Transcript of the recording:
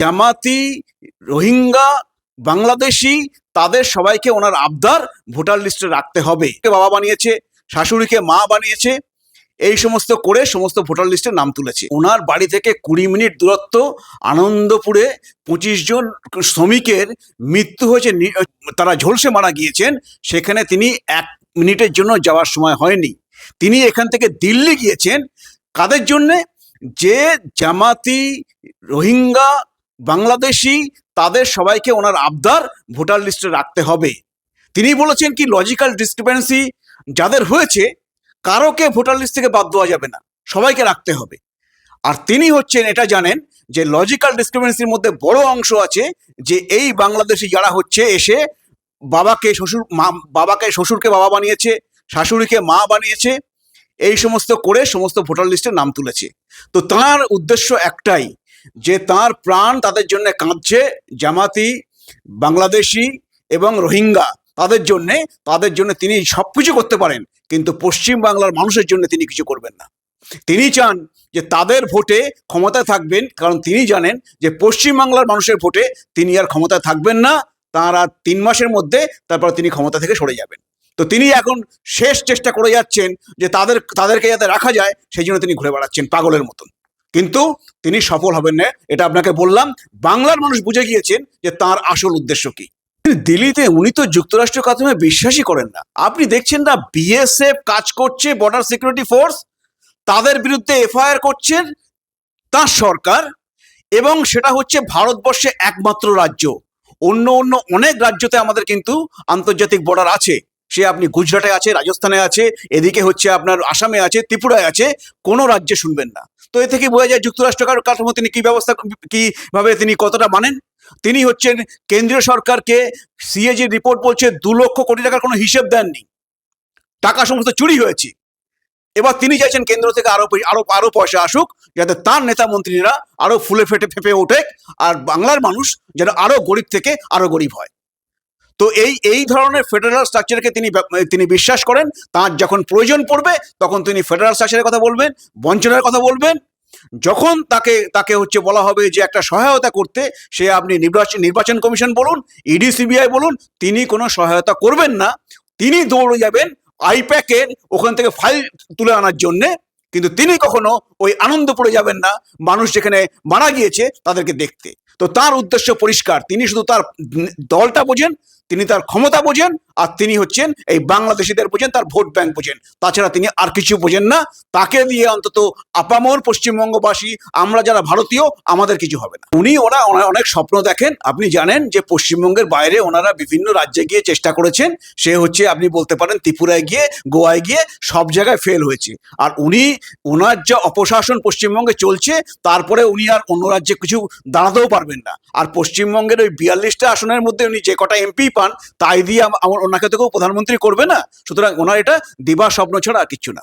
জামাতি, রোহিঙ্গা, বাংলাদেশি তাদের সবাইকে ওনার আবদার ভোটার লিস্টে রাখতে হবে। বাবা বানিয়েছে, শাশুড়িকে মা বানিয়েছে, এই সমস্ত করে সমস্ত ভোটার লিস্টে নাম তুলেছে। ওনার বাড়ি থেকে 20 মিনিট দূরত্ব আনন্দপুরে 25 জন শ্রমিকের মৃত্যু হয়েছে, তারা ঝলসে মারা গিয়েছেন। সেখানে তিনি 1 মিনিটের জন্য যাওয়ার সময় হয়নি। তিনি এখান থেকে দিল্লি গিয়েছেন কাদের জন্যে? যে জামাতি, রোহিঙ্গা, বাংলাদেশি তাদের সবাইকে ওনার আবদার ভোটার লিস্টে রাখতে হবে। তিনি বলেছেন কি লজিক্যাল ডিসক্রিপেন্সি যাদের হয়েছে কারোকে ভোটার লিস্ট থেকে বাদ দেওয়া যাবে না, সবাইকে রাখতে হবে। আর তিনি হচ্ছেন, এটা জানেন যে লজিক্যাল ডিসক্রিপেন্সির মধ্যে বড় অংশ আছে যে এই বাংলাদেশি যারা হচ্ছে এসে বাবাকে শ্বশুরকে বাবা বানিয়েছে, শাশুড়িকে মা বানিয়েছে, এই সমস্ত করে সমস্ত ভোটার লিস্টে নাম তুলেছে। তো তার উদ্দেশ্য একটাই যে তার প্রাণ তাদের জন্য কাঁদছে, জামাতি, বাংলাদেশি এবং রোহিঙ্গা তাদের জন্য তিনি সবকিছু করতে পারেন, কিন্তু পশ্চিম বাংলার মানুষের জন্য তিনি কিছু করবেন না। তিনি চান যে তাদের ভোটে ক্ষমতায় থাকবেন, কারণ তিনি জানেন যে পশ্চিম বাংলার মানুষের ভোটে তিনি আর ক্ষমতায় থাকবেন না। তার আর 3 মাসের মধ্যে তারপর তিনি ক্ষমতা থেকে সরে যাবেন। তো তিনি এখন শেষ চেষ্টা করে যাচ্ছেন যে তাদেরকে যাতে রাখা যায়, সেই জন্য তিনি ঘুরে বেড়াচ্ছেন পাগলের মতন, কিন্তু তিনি সফল হবেন না। এটা আপনাকে বললাম, বাংলার মানুষ বুঝে গিয়েছেন যে তার আসল উদ্দেশ্য কি। দিল্লিতে উনি তো যুক্তরাষ্ট্র কাঠামোয় বিশ্বাসই করেন না। আপনি দেখছেন না, বিএসএফ কাজ করছে, বর্ডার সিকিউরিটি ফোর্স, তাদের বিরুদ্ধে এফআইআর করছেন তার সরকার, এবং সেটা হচ্ছে ভারতবর্ষে একমাত্র রাজ্য। অন্য অনেক রাজ্যতে আমাদের কিন্তু আন্তর্জাতিক বর্ডার আছে, সে আপনি গুজরাটে আছে, রাজস্থানে আছে, এদিকে হচ্ছে আপনার আসামে আছে, ত্রিপুরায় আছে, কোনো রাজ্যে শুনবেন না। তো এ থেকে বোঝা যায় যুক্তরাষ্ট্র কাঠামো তিনি কিভাবে তিনি কতটা মানেন। তিনি হচ্ছেন কেন্দ্রীয় সরকারকে, সিএজি রিপোর্ট বলছে 2 লক্ষ কোটি টাকার কোনো হিসেব দেননি, টাকা সমস্ত চুরি হয়েছে। এবার তিনি চাইছেন কেন্দ্র থেকে আরো পয়সা আসুক, যাতে তার নেতা মন্ত্রীরা আরো ফুলে ফেপে ওঠে, আর বাংলার মানুষ যেন আরো গরিব থেকে আরো গরিব হয়। তো এই ধরনের ফেডারাল স্ট্রাকচারকে তিনি বিশ্বাস করেন। তার যখন প্রয়োজন পড়বে তখন তিনি ফেডারাল স্ট্রাকচারের কথা বলবেন, বঞ্চনার কথা বলবেন। যখন তাকে হচ্ছে বলা হবে যে একটা সহায়তা করতে, সে আপনি নির্বাচন কমিশন বলুন, ইডি সিবিআই বলুন, তিনি কোনো সহায়তা করবেন না। তিনি দৌড়ে যাবেন আইপ্যাকের ওখান থেকে ফাইল তুলে আনার জন্যে, কিন্তু তিনি কখনো ওই আনন্দপুরে যাবেন না মানুষ যেখানে মারা গিয়েছে তাদেরকে দেখতে। তো তার উদ্দেশ্য পরিষ্কার, তিনি শুধু তার দলটা বোঝেন, তিনি তার ক্ষমতা বোঝেন, আর তিনি হচ্ছেন এই বাংলাদেশিদের বোঝেন, তার ভোট ব্যাংক বোঝেন, তাছাড়া তিনি আর কিছু বোঝেন না। তাকে দিয়ে অন্তত আপামর পশ্চিমবঙ্গবাসী, আমরা যারা ভারতীয়, আমাদের কিছু হবে না। ওরা অনেক স্বপ্ন দেখেন। আপনি জানেন যে পশ্চিমবঙ্গের বাইরে ওনারা বিভিন্ন রাজ্যে গিয়ে চেষ্টা করেছেন। সে হচ্ছে আপনি বলতে পারেন ত্রিপুরায় গিয়ে, গোয়ায় গিয়ে, সব জায়গায় ফেল হয়েছে। আর ওনার যা অপশাসন পশ্চিমবঙ্গে চলছে, তারপরে উনি আর অন্য রাজ্যে কিছু দাঁড়াতেও পারবেন না। আর পশ্চিমবঙ্গের ওই 42টা আসনের মধ্যে উনি যে কটা এমপি পান, তাই দিয়ে ওনাকে তো কেউ প্রধানমন্ত্রী করবে না। সুতরাং ওনার এটা দিবা স্বপ্ন ছাড়া আর কিচ্ছু না।